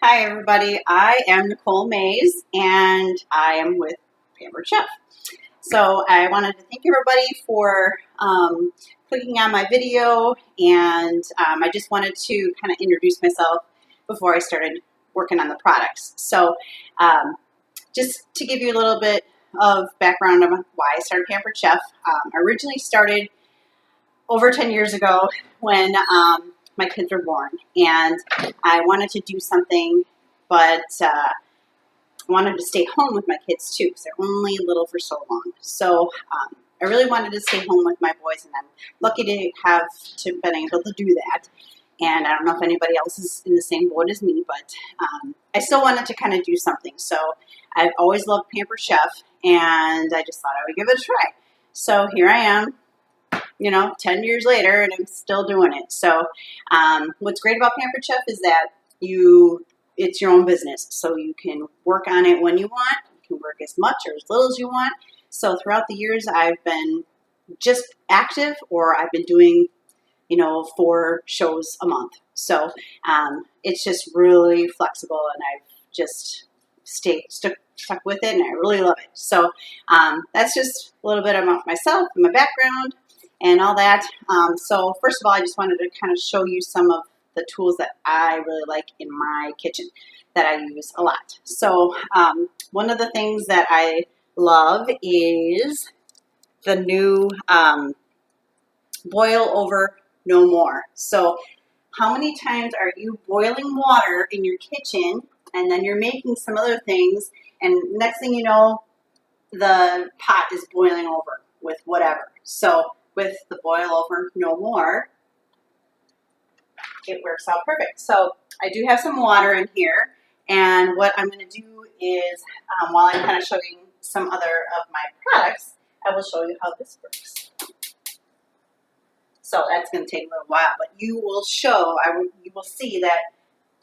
Hi, everybody. I am Nicole Mays, and I am with Pampered Chef. So I wanted to thank everybody for clicking on my video, and I just wanted to kind of introduce myself before I started working on the products. So just to give you a little bit of background on why I started Pampered Chef, I originally started over 10 years ago when my kids were born, and I wanted to do something, but wanted to stay home with my kids too, because they're only little for so long. So I really wanted to stay home with my boys, and I'm lucky to have been able to do that. And I don't know if anybody else is in the same boat as me, but I still wanted to kind of do something. So I've always loved Pampered Chef, and I just thought I would give it a try. So here I am, 10 years later, and I'm still doing it. So what's great about Pampered Chef is that it's your own business. So you can work on it when you want. You can work as much or as little as you want. So throughout the years, I've been just active, or I've been doing, 4 shows a month. So it's just really flexible, and I've just stuck with it, and I really love it. So that's just a little bit about myself and my background and all that. So first of all, I just wanted to kind of show you some of the tools that I really like in my kitchen that I use a lot. So one of the things that I love is the new boil over no more. So how many times are you boiling water in your kitchen, and then you're making some other things, and next thing you know, the pot is boiling over with whatever. So with the boil over no more, it works out perfect. So I do have some water in here, and what I'm going to do is, while I'm kind of showing some other of my products, I will show you how this works. So that's going to take a little while, but you will see that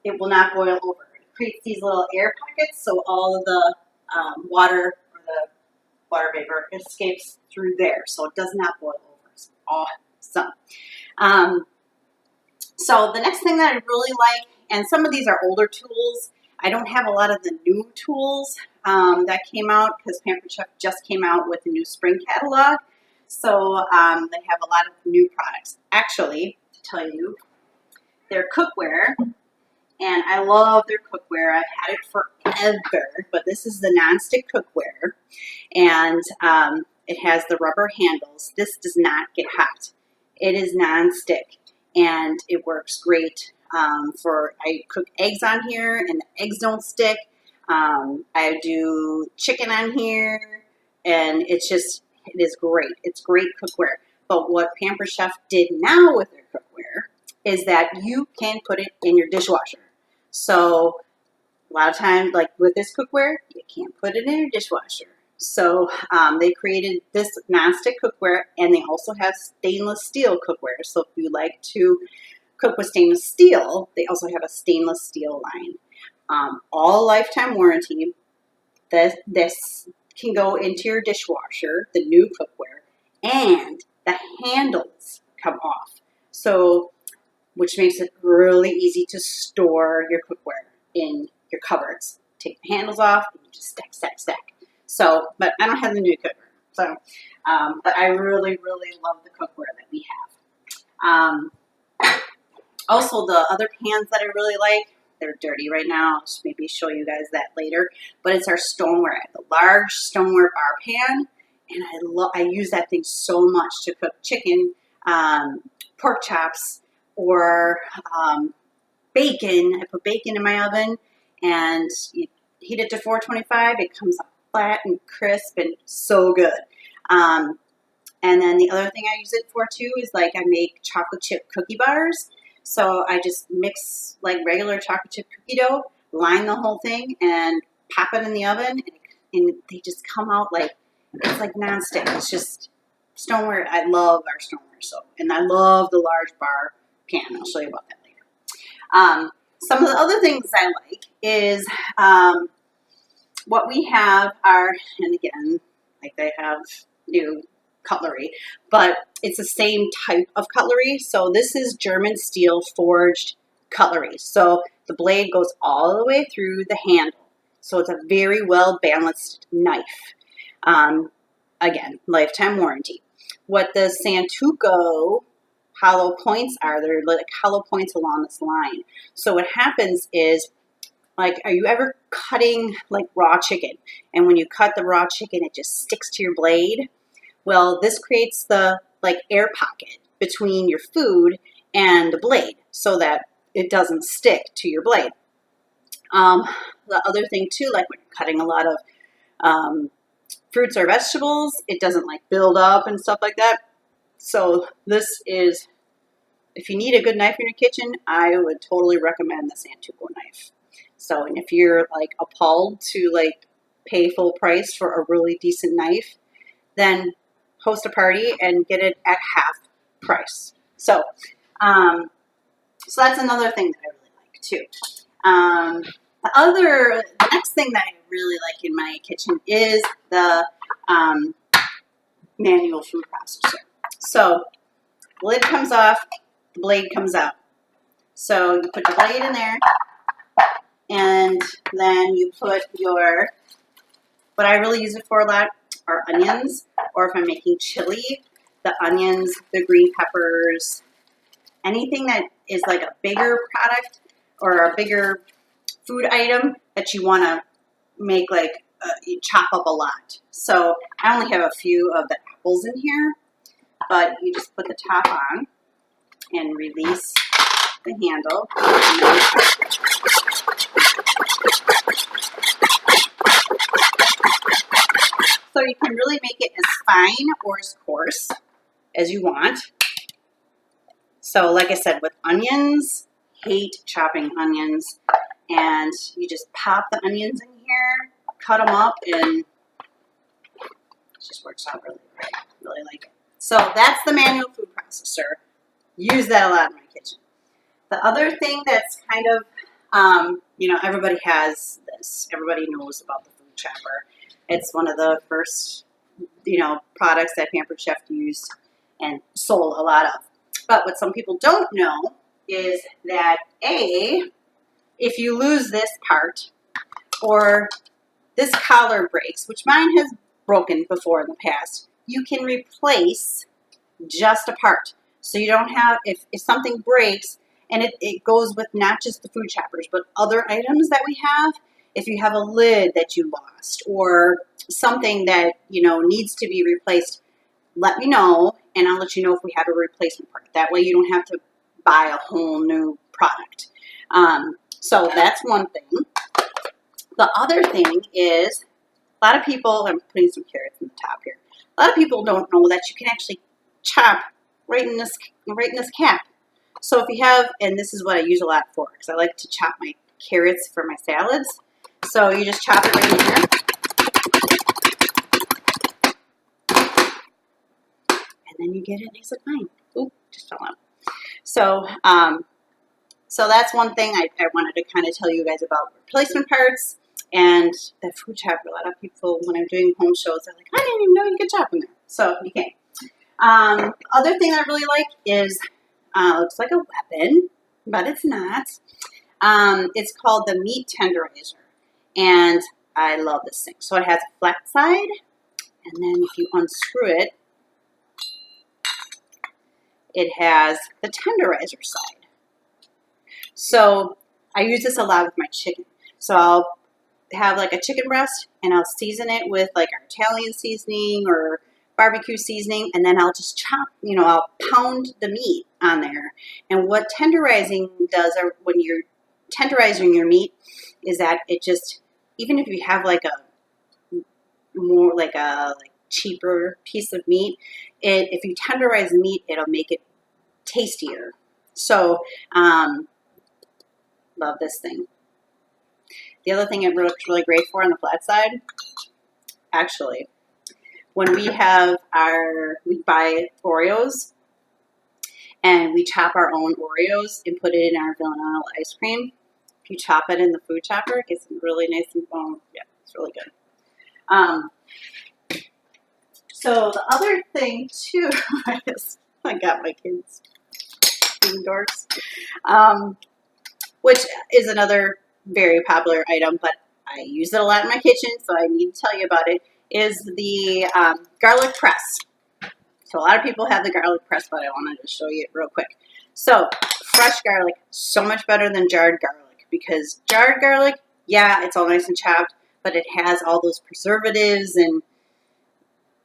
it will not boil over. It creates these little air pockets, so all of the water, or the water vapor, escapes through there, so it does not boil over. It's awesome. So the next thing that I really like, and some of these are older tools, I don't have a lot of the new tools that came out, because Pampered Chef just came out with the new spring catalog. So they have a lot of new products. Actually, to tell you, their cookware, and I love their cookware. I've had it forever, but this is the nonstick cookware, and it has the rubber handles. This does not get hot. It is nonstick, and it works great I cook eggs on here, and the eggs don't stick. I do chicken on here, and it is great. It's great cookware. But what Pampered Chef did now with their cookware is that you can put it in your dishwasher. So a lot of times, like with this cookware, you can't put it in your dishwasher. So they created this nonstick cookware, and they also have stainless steel cookware. So if you like to cook with stainless steel, they also have a stainless steel line. All lifetime warranty. This can go into your dishwasher, the new cookware, and the handles come off. So, which makes it really easy to store your cookware in your cupboards. Take the handles off, and you just stack. So, but I don't have the new cookware. So, but I really, really love the cookware that we have. Also, the other pans that I really like, they're dirty right now. I'll just maybe show you guys that later. But it's our stoneware. I have a large stoneware bar pan, and I use that thing so much to cook chicken, pork chops, or bacon. I put bacon in my oven, and you heat it to 425. It comes up flat and crisp and so good. And then the other thing I use it for too is, like, I make chocolate chip cookie bars. So I just mix like regular chocolate chip cookie dough, line the whole thing, and pop it in the oven, and they just come out it's like nonstick. It's just stoneware. I love our stoneware, and I love the large bar pan. I'll show you about that later. Some of the other things I like is what we have are, and again, like they have new cutlery, but it's the same type of cutlery. So this is German steel forged cutlery. So the blade goes all the way through the handle. So it's a very well balanced knife. Again, lifetime warranty. What the Santoku hollow points are, they're like hollow points along this line. So what happens is, like, are you ever cutting like raw chicken? And when you cut the raw chicken, it just sticks to your blade. Well, this creates the like air pocket between your food and the blade so that it doesn't stick to your blade. The other thing too, like when you're cutting a lot of fruits or vegetables, it doesn't like build up and stuff like that. So this is, if you need a good knife in your kitchen, I would totally recommend the Santoku knife. So, and if you're like appalled to like pay full price for a really decent knife, then host a party and get it at half price. So, so that's another thing that I really like too. The next thing that I really like in my kitchen is the manual food processor. So, the lid comes off, the blade comes out. So you put the blade in there, and then you put your, what I really use it for a lot are onions, or if I'm making chili, the onions, the green peppers, anything that is like a bigger product or a bigger food item that you want to make like you chop up a lot. So I only have a few of the apples in here, but you just put the top on and release the handle. So you can really make it as fine or as coarse as you want. So like I said, with onions, hate chopping onions. And you just pop the onions in here, cut them up, and it just works out really great. Really like it. So that's the manual food processor. Use that a lot in my kitchen. The other thing that's kind of, everybody has this. Everybody knows about the food chopper. It's one of the first, products that Pampered Chef used and sold a lot of. But what some people don't know is that if you lose this part or this collar breaks, which mine has broken before in the past, you can replace just a part. So you don't have, if something breaks, and it goes with not just the food choppers, but other items that we have, if you have a lid that you lost or something that, needs to be replaced, let me know, and I'll let you know if we have a replacement part. That way you don't have to buy a whole new product. So that's one thing. The other thing is, a lot of people, I'm putting some carrots in the top here. A lot of people don't know that you can actually chop right in this cap. So if you have, and this is what I use a lot for, because I like to chop my carrots for my salads. So you just chop it right in here. And then you get it nice and fine. Oop, just fell out. So that's one thing I wanted to kind of tell you guys about replacement parts and the food chopper. A lot of people, when I'm doing home shows, they're like, I didn't even know you could chop in there. So you can. Other thing I really like is, looks like a weapon, but it's not. It's called the meat tenderizer. And I love this thing. So it has a flat side, and then if you unscrew it, it has the tenderizer side. So I use this a lot with my chicken. So I'll have like a chicken breast and I'll season it with like our Italian seasoning or barbecue seasoning, and then I'll just chop, I'll pound the meat on there. And what tenderizing does, or when you're tenderizing your meat, is that it just, even if you have like a more like a cheaper piece of meat, if you tenderize the meat, it'll make it tastier. So love this thing. The other thing it looks really great for on the flat side, actually, when we buy Oreos and we chop our own Oreos and put it in our vanilla ice cream. If you chop it in the food chopper, it gets really nice and yeah, it's really good. So the other thing too is, I got my kids being dorks. which is another very popular item, but I use it a lot in my kitchen, so I need to tell you about it, is the garlic press. So a lot of people have the garlic press, but I wanted to show you it real quick. So fresh garlic, so much better than jarred garlic, because jarred garlic, yeah, it's all nice and chopped, but it has all those preservatives and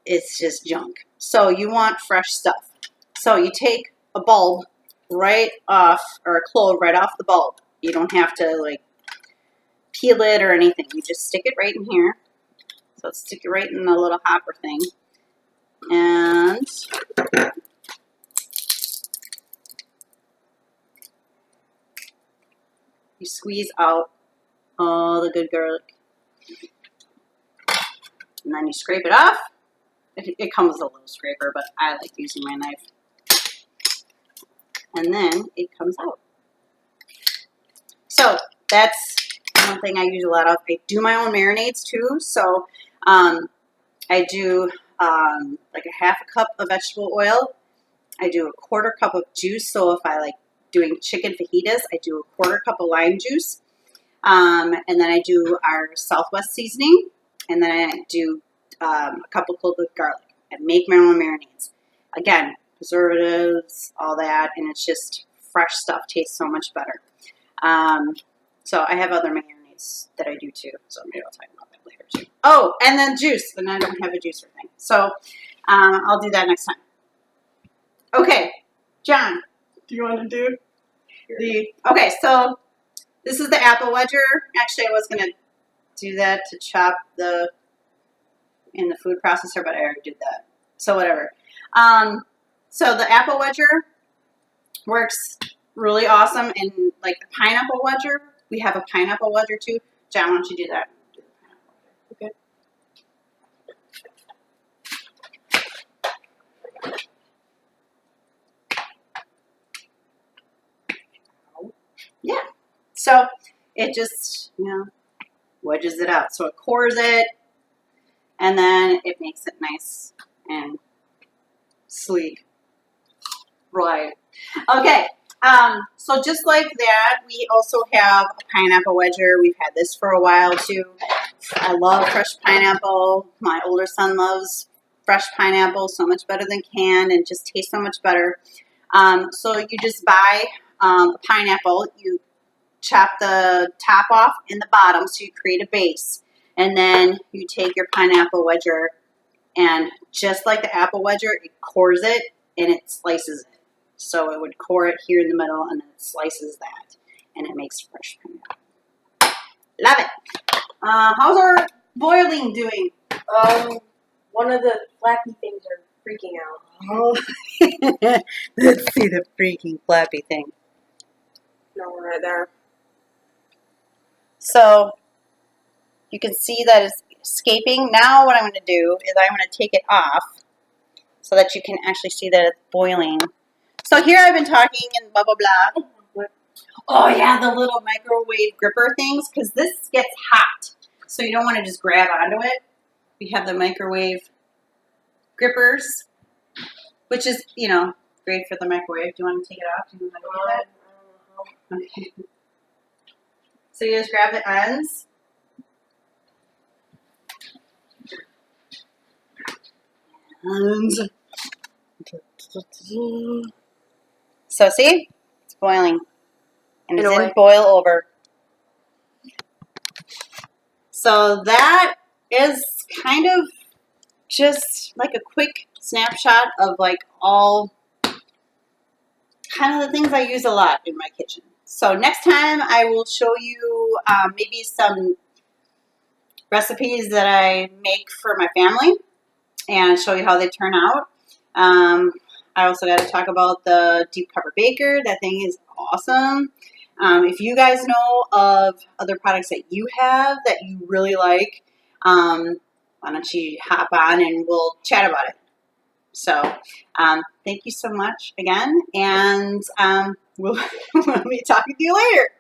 it's just junk. So you want fresh stuff. So you take a bulb right off, or a clove right off the bulb. You don't have to like peel it or anything. You just stick it right in here. So stick it right in the little hopper thing. And you squeeze out all the good garlic. And then you scrape it off. It comes with a little scraper, but I like using my knife. And then it comes out. So that's one thing I use a lot of. I do my own marinades too. So I do like a half a cup of vegetable oil. I do a quarter cup of juice. So if I like doing chicken fajitas, I do a quarter cup of lime juice. And then I do our Southwest seasoning. And then I do a couple cloves of garlic. I make my own marinades. Again, preservatives, all that, and it's just fresh stuff. Tastes so much better. So I have other marinades that I do too. So maybe I'll talk about that later too. Oh, and then juice. And I don't have a juicer thing. So I'll do that next time. Okay, John. Do you want to do Okay, so this is the apple wedger. Actually, I was going to do that to chop in the food processor, but I already did that. So whatever. So the apple wedger works really awesome. And like the pineapple wedger, we have a pineapple wedger too. John, why don't you do that? Do the pineapple wedger. Okay. Yeah. So it just, wedges it out. So it cores it, and then it makes it nice and sleek. Right. Okay. So just like that, we also have a pineapple wedger. We've had this for a while too. I love fresh pineapple. My older son loves fresh pineapple, so much better than canned, and just tastes so much better. So you just buy the pineapple. You chop the top off and the bottom, so you create a base. And then you take your pineapple wedger, and just like the apple wedger, it cores it and it slices it. So it would core it here in the middle, and then it slices that, and it makes fresh pineapple. Love it. How's our boiling doing? One of the flappy things are freaking out. Oh, let's see the freaking flappy thing. No, right there. So you can see that it's escaping. Now what I'm going to do is I'm going to take it off so that you can actually see that it's boiling. So here I've been talking and blah, blah, blah. Oh yeah, the little microwave gripper things, because this gets hot. So you don't want to just grab onto it. We have the microwave grippers, which is, great for the microwave. Do you want to take it off? Do you want to do that? Okay. So you just grab the ends. So see, it's boiling, and it's in boil over. So that is kind of just like a quick snapshot of like all kind of the things I use a lot in my kitchen. So next time I will show you maybe some recipes that I make for my family and show you how they turn out. I also got to talk about the deep cover baker. That thing is awesome. If you guys know of other products that you have that you really like, why don't you hop on and we'll chat about it. So thank you so much again, and we'll be talking to you later.